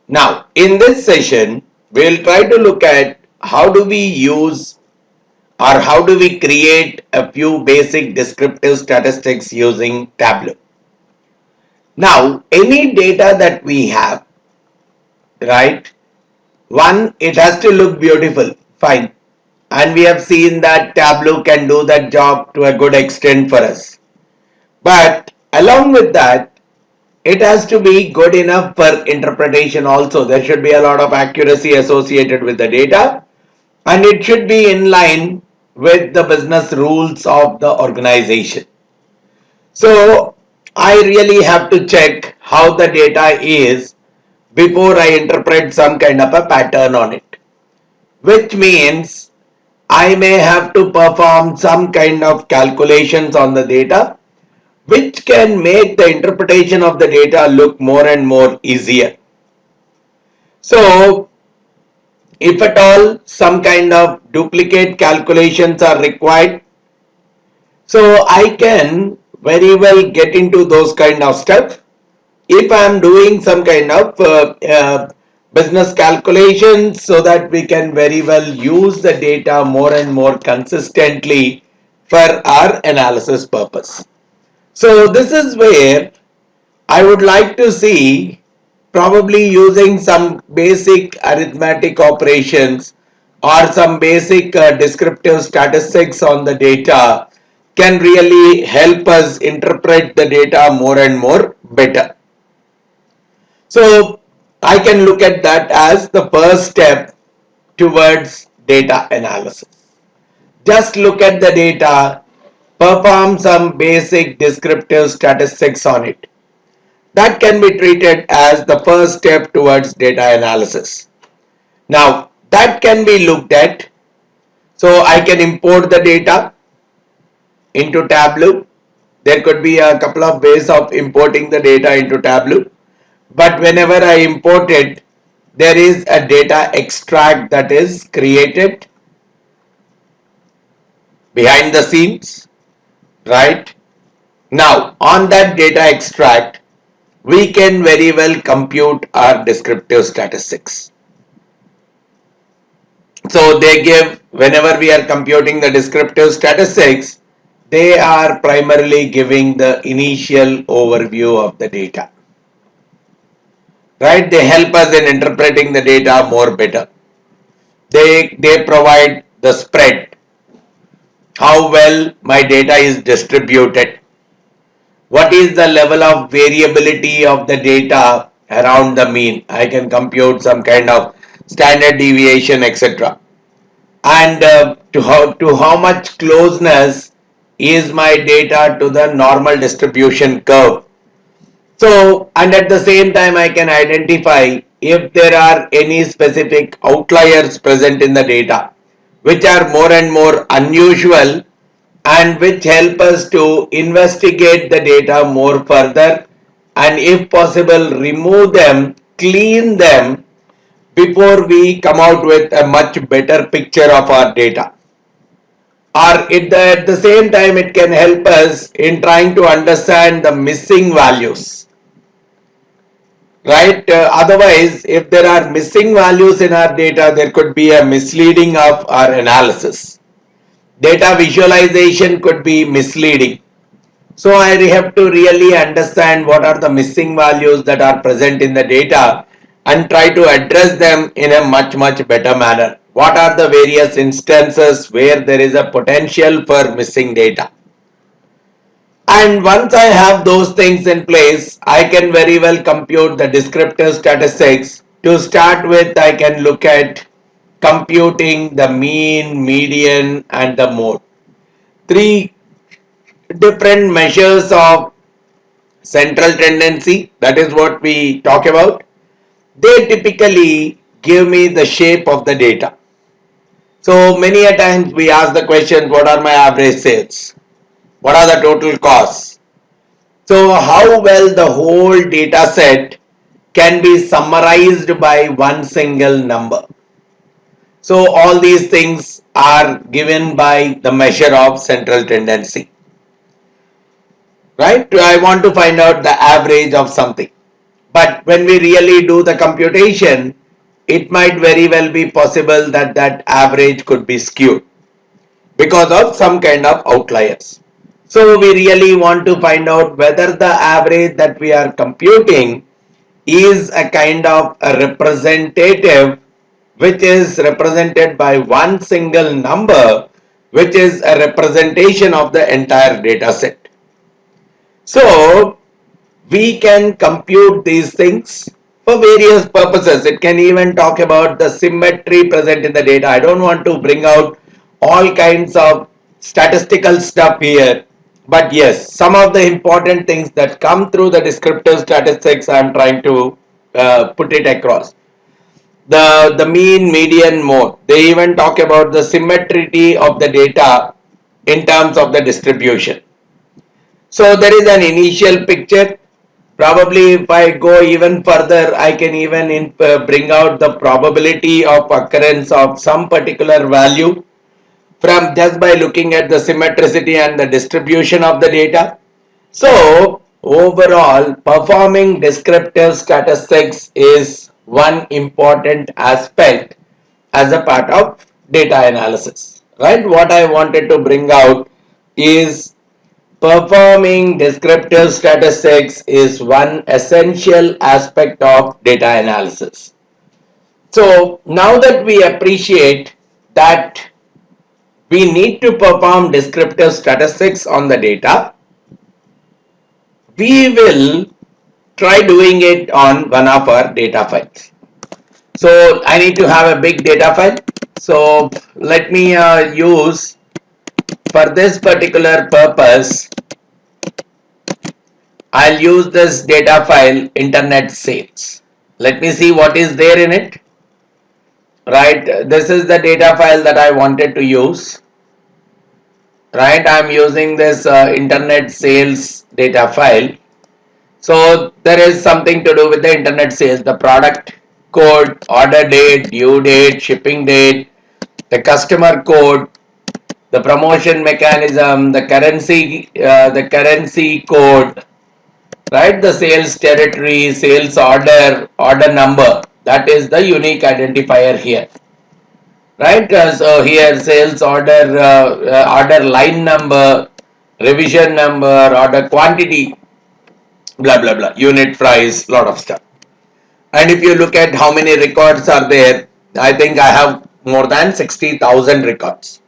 Now, in this session, we'll try to look at how do we use or how do we create a few basic descriptive statistics using Tableau. Now, any data that we have, right? One, it has to look beautiful, fine. And we have seen that Tableau can do that job to a good extent for us. But along with that, it has to be good enough for interpretation also. There should be a lot of accuracy associated with the data, and it should be in line with the business rules of the organization. So I really have to check how the data is before I interpret some kind of a pattern on it, which means I may have to perform some kind of calculations on the data, which can make the interpretation of the data look more and more easier. So if at all some kind of duplicate calculations are required, so I can very well get into those kind of stuff. If I am doing some kind of business calculations, so that we can very well use the data more and more consistently for our analysis purpose. So this is where I would like to see probably using some basic arithmetic operations or some basic descriptive statistics on the data can really help us interpret the data more and more better. So I can look at that as the first step towards data analysis. Just look at the data, perform some basic descriptive statistics on it. That can be treated as the first step towards data analysis. Now, that can be looked at. So I can import the data into Tableau. There could be a couple of ways of importing the data into Tableau. But whenever I import it, there is a data extract that is created behind the scenes, right? Now, on that data extract, we can very well compute our descriptive statistics. So they give, whenever we are computing the descriptive statistics, they are primarily giving the initial overview of the data. Right? They help us in interpreting the data more better. They provide the spread, how well my data is distributed, what is the level of variability of the data around the mean. I can compute some kind of standard deviation, etc. And to how much closeness is my data to the normal distribution curve. So, and at the same time I can identify if there are any specific outliers present in the data, which are more and more unusual and which help us to investigate the data more further, and if possible remove them, clean them before we come out with a much better picture of our data. Or at the same time it can help us in trying to understand the missing values. Right? Otherwise, if there are missing values in our data, there could be a misleading of our analysis. Data visualization could be misleading. So I have to really understand what are the missing values that are present in the data and try to address them in a much better manner. What are the various instances where there is a potential for missing data? And once I have those things in place, I can very well compute the descriptive statistics. To start with, I can look at computing the mean, median, and the mode. Three different measures of central tendency, that is what we talk about. They typically give me the shape of the data. So many a times we ask the question, what are my average sales? What are the total costs? So how well the whole data set can be summarized by one single number. So all these things are given by the measure of central tendency. Right? I want to find out the average of something. But when we really do the computation, it might very well be possible that that average could be skewed because of some kind of outliers. So we really want to find out whether the average that we are computing is a kind of a representative which is represented by one single number which is a representation of the entire data set. So we can compute these things for various purposes. It can even talk about the symmetry present in the data. I don't want to bring out all kinds of statistical stuff here, but yes, some of the important things that come through the descriptive statistics I'm trying to put it across. The mean, median, mode. They even talk about the symmetry of the data in terms of the distribution. So there is an initial picture. Probably if I go even further, I can even bring out the probability of occurrence of some particular value from just by looking at the symmetricity and the distribution of the data. So overall, performing descriptive statistics is one important aspect as a part of data analysis, right? What I wanted to bring out is performing descriptive statistics is one essential aspect of data analysis. So now that we appreciate that we need to perform descriptive statistics on the data, we will try doing it on one of our data files. So I need to have a big data file. So let me use, for this particular purpose, I'll use this data file internet sales. Let me see what is there in it. Right, this is the data file that I wanted to use. Right, I'm using this internet sales data file. So there is something to do with the internet sales, the product code, order date, due date, shipping date, the customer code, the promotion mechanism, the currency code, right? The sales territory, sales order, order number. That is the unique identifier here, right? So here sales order, order line number, revision number, order quantity, blah blah blah, unit price, lot of stuff. And if you look at how many records are there, I think I have more than 60,000 records.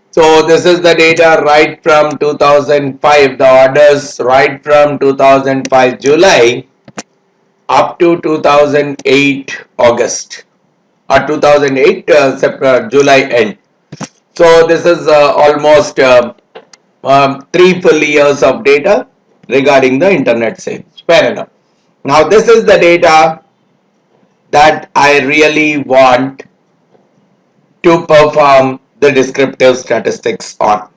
So this is the data right from 2005, the orders right from 2005 July up to 2008 August, or 2008 July end. So this is almost 3 full years of data regarding the internet sales. Fair enough. Now this is the data that I really want to perform the descriptive statistics on,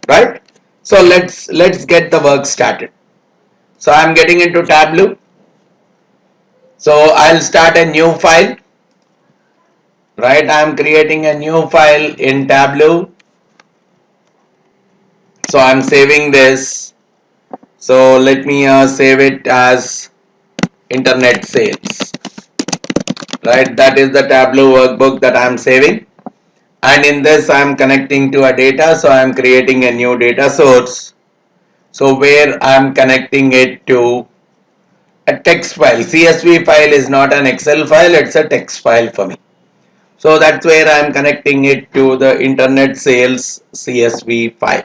right? So let's get the work started. So I'm getting into Tableau. So I'll start a new file, right? I'm creating a new file in Tableau. So I'm saving this. So let me save it as internet sales, right? That is the Tableau workbook that I'm saving. And in this I'm connecting to a data, so I'm creating a new data source. So where I'm connecting it to a text file. CSV file is not an Excel file, it's a text file for me. So that's where I'm connecting it to the internet sales CSV file.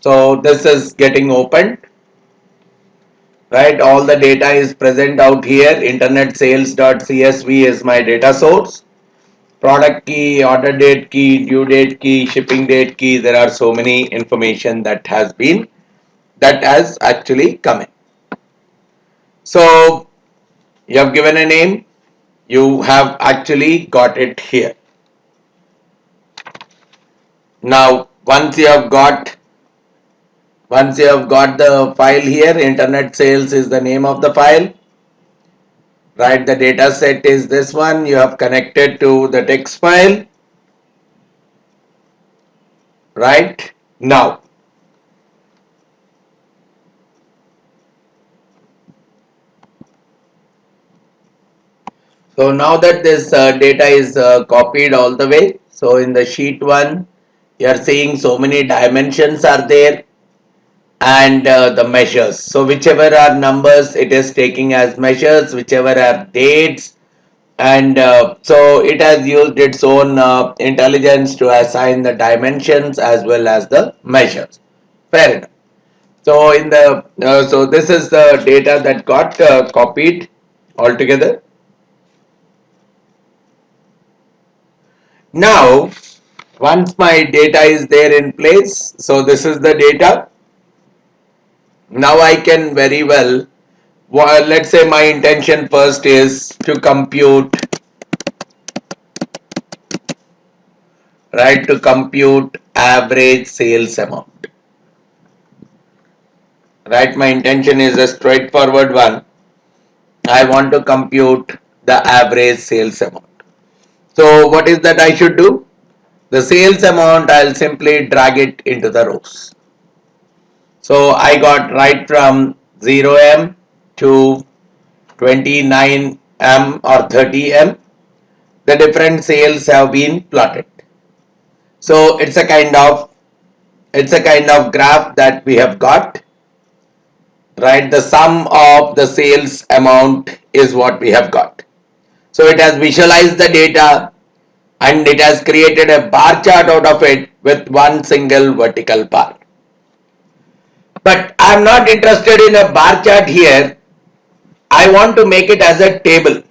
So this is getting opened, right? All the data is present out here. Internet sales.csv is my data source. Product key, order date key, due date key, shipping date key. There are so many information that has actually come in. So you have given a name, you have actually got it here. Now once you have got the file here, internet sales is the name of the file, right? The data set is this one. You have connected to the text file, right? Now So now that this data is copied all the way, so in the sheet 1 you are seeing so many dimensions are there, and the measures. So whichever are numbers it is taking as measures, whichever are dates, and so it has used its own intelligence to assign the dimensions as well as the measures. Fair enough. So in the so this is the data that got copied altogether. Now once my data is there in place, so this is the data. Now I can very well, let's say my intention first is to compute, right, to compute average sales amount. Right, my intention is a straightforward one. I want to compute the average sales amount. So what is that I should do? The sales amount, I'll simply drag it into the rows. So I got right from 0M to 29M or 30M. The different sales have been plotted. So it's a kind of graph that we have got. Right, the sum of the sales amount is what we have got. So it has visualized the data and it has created a bar chart out of it with one single vertical bar. But I am not interested in a bar chart here. I want to make it as a table.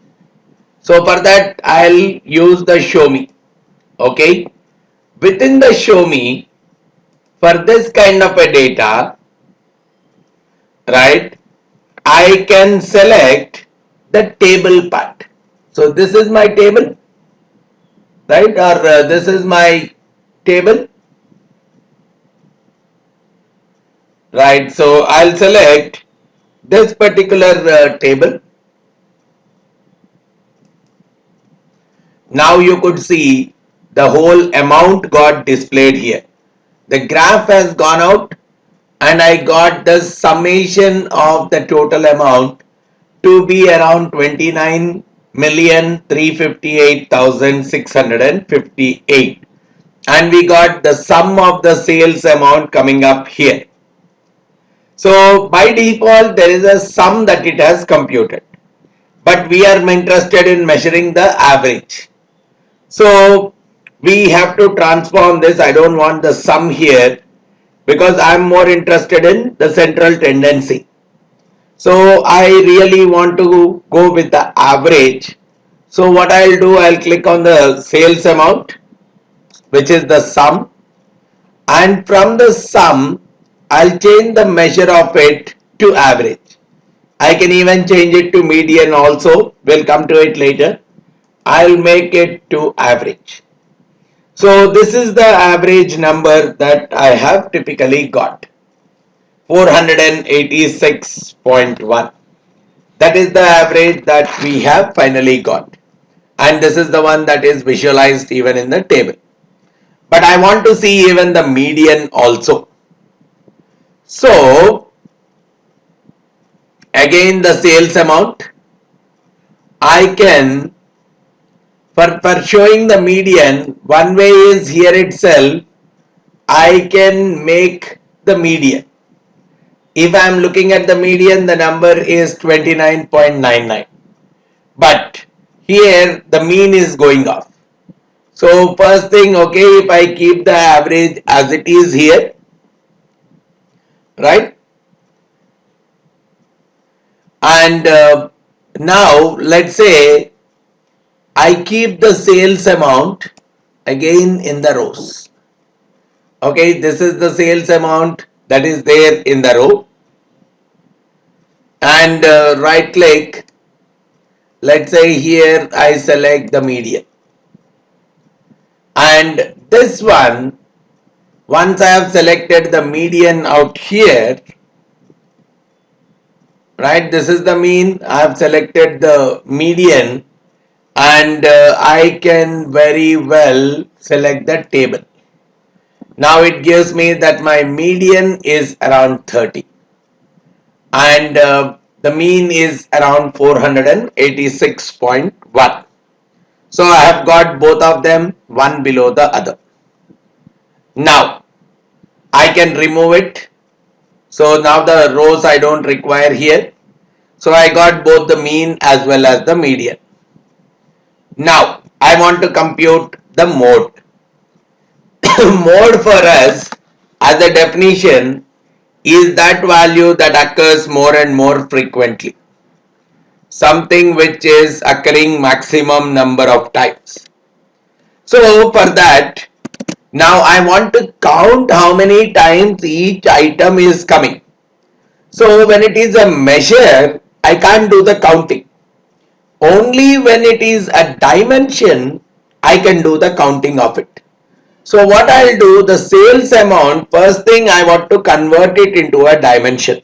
So for that I'll use the show me. Okay. Within the show me, for this kind of a data, right, I can select the table part. So this is my table, right, or this is my table, right. So I'll select this particular table. Now you could see the whole amount got displayed here. The graph has gone out and I got the summation of the total amount to be around 29,358,658, and we got the sum of the sales amount coming up here. So by default there is a sum that it has computed, but we are interested in measuring the average. So we have to transform this. I don't want the sum here because I am more interested in the central tendency. So I really want to go with the average. So what I'll do, I'll click on the sales amount, which is the sum, and from the sum I'll change the measure of it to average. I can even change it to median also. We'll come to it later. I'll make it to average. So this is the average number that I have typically got, 486.1. That is the average that we have finally got, and this is the one that is visualized even in the table. But I want to see even the median also. So again the sales amount, I can, for showing the median, one way is here itself I can make the median. If I am looking at the median, the number is 29.99, but here the mean is going off. So first thing, okay, if I keep the average as it is here, right, and now let's say I keep the sales amount again in the rows. Okay, this is the sales amount that is there in the row, and right click, let's say here I select the median, and this one, once I have selected the median out here, right, this is the mean, I have selected the median, and I can very well select the table. Now it gives me that my median is around 30, and The mean is around 486.1. So I have got both of them one below the other. Now I can remove it. So now the rows I don't require here. So I got both the mean as well as the median. Now I want to compute the mode. Mode for us as a definition is that value that occurs more and more frequently. Something which is occurring maximum number of times. So for that, now I want to count how many times each item is coming. So when it is a measure, I can't do the counting. Only when it is a dimension, I can do the counting of it. So what I'll do, the sales amount, first thing I want to convert it into a dimension.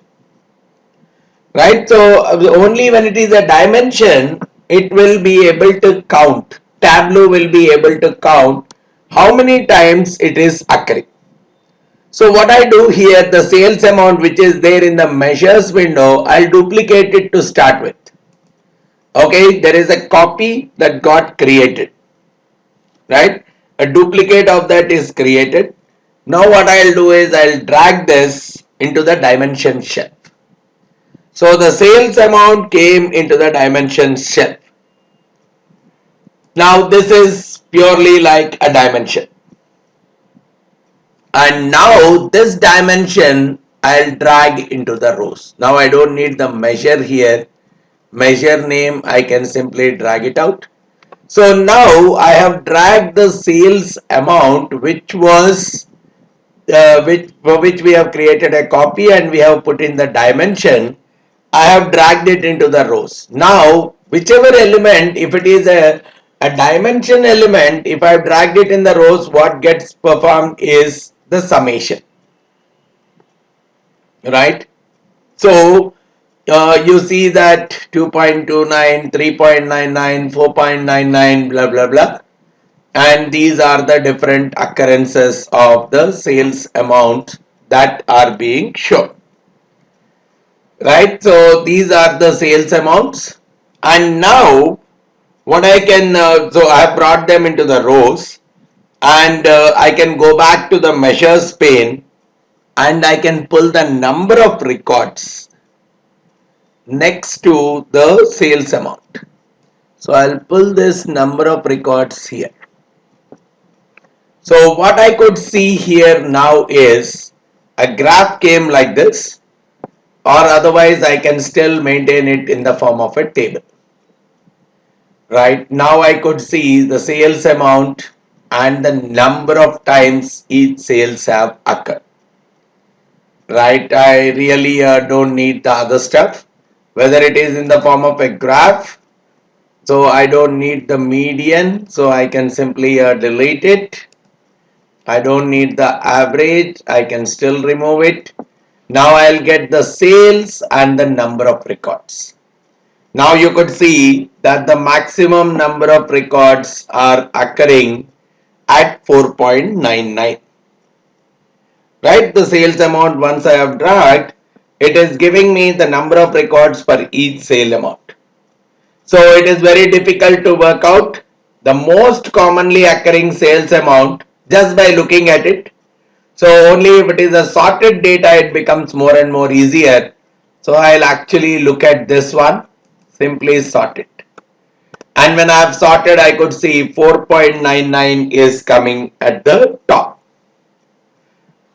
Right? So only when it is a dimension, it will be able to count. Tableau will be able to count how many times it is occurring. So what I do here, the sales amount which is there in the measures window, I'll duplicate it to start with. Okay, there is a copy that got created. Right? A duplicate of that is created. Now what I'll do is I'll drag this into the dimension shelf. So the sales amount came into the dimension shelf. Now this is purely like a dimension. And now this dimension I'll drag into the rows. Now I don't need the measure here. Measure name, I can simply drag it out. So now I have dragged the sales amount which was for which we have created a copy and we have put in the dimension. I have dragged it into the rows. Now whichever element, if it is a dimension element, if I have dragged it in the rows, what gets performed is the summation. Right? So you see that 2.29, 3.99, 4.99, blah blah blah. And these are the different occurrences of the sales amount that are being shown. Right? So these are the sales amounts. And now what I can, so I have brought them into the rows and I can go back to the measures pane and I can pull the number of records next to the sales amount. So I'll pull this number of records here. So what I could see here now is a graph came like this, or otherwise I can still maintain it in the form of a table. Right, now I could see the sales amount and the number of times each sales have occurred. Right, I really don't need the other stuff, whether it is in the form of a graph. So I don't need the median, so I can simply delete it. I don't need the average, I can still remove it. Now I'll get the sales and the number of records. Now you could see that the maximum number of records are occurring at 4.99. Right, the sales amount once I have dragged, it is giving me the number of records for each sale amount. So it is very difficult to work out the most commonly occurring sales amount just by looking at it. So only if it is a sorted data, it becomes more and more easier. So I'll actually look at this one, simply sort it. And when I have sorted, I could see 4.99 is coming at the top.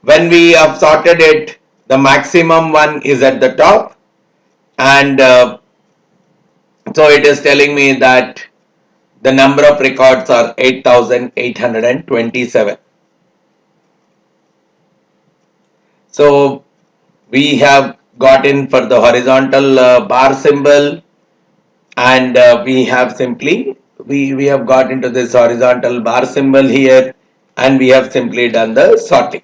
When we have sorted it, the maximum one is at the top. And so it is telling me that the number of records are 8,827. So we have gotten for the horizontal bar symbol, and we have simply we have got into this horizontal bar symbol here, and we have simply done the sorting.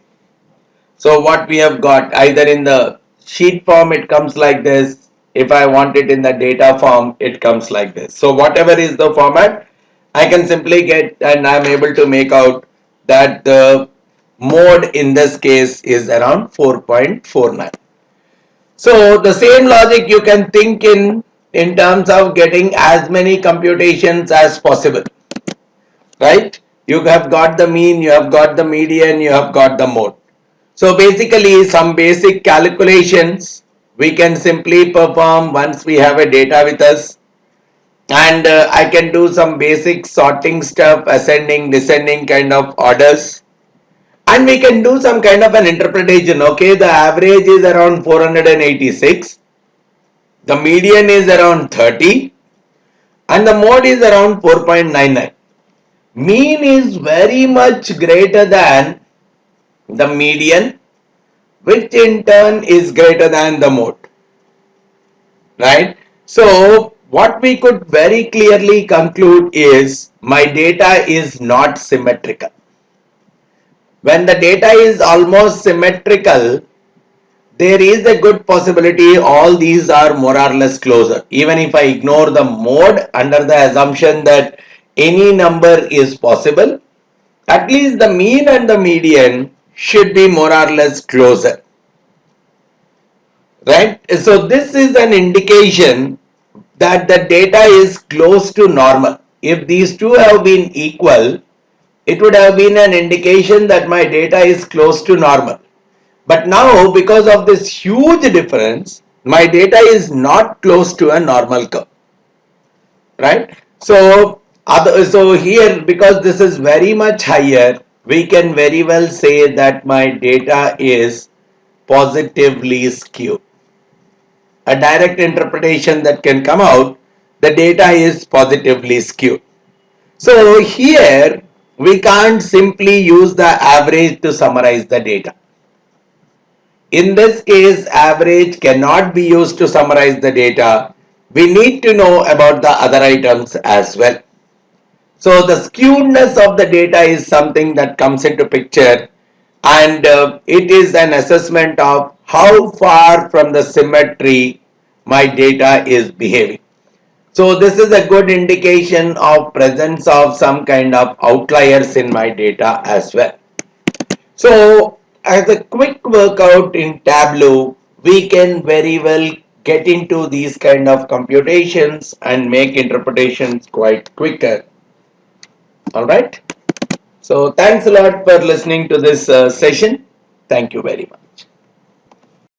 So what we have got, either in the sheet form it comes like this, if I want it in the data form it comes like this. So whatever is the format, I can simply get, and I am able to make out that the mode in this case is around 4.49. So the same logic you can think in terms of getting as many computations as possible, right? You have got the mean, you have got the median, you have got the mode. So basically some basic calculations we can simply perform once we have a data with us, and I can do some basic sorting stuff, ascending, descending kind of orders, and we can do some kind of an interpretation. Okay, the average is around 486, the median is around 30, and the mode is around 4.99. Mean is very much greater than the median, which in turn is greater than the mode, right? So what we could very clearly conclude is my data is not symmetrical. When the data is almost symmetrical, there is a good possibility all these are more or less closer. Even if I ignore the mode under the assumption that any number is possible, at least the mean and the median should be more or less closer, right? So this is an indication that the data is close to normal. If these two have been equal, it would have been an indication that my data is close to normal. But now, because of this huge difference, my data is not close to a normal curve, right? So here, because this is very much higher, we can very well say that my data is positively skewed. A direct interpretation that can come out, the data is positively skewed. So here, we can't simply use the average to summarize the data. In this case, average cannot be used to summarize the data. We need to know about the other items as well. So the skewedness of the data is something that comes into picture, and it is an assessment of how far from the symmetry my data is behaving. So this is a good indication of presence of some kind of outliers in my data as well. So as a quick workout in Tableau, we can very well get into these kind of computations and make interpretations quite quicker. All right. So thanks a lot for listening to this session. Thank you very much.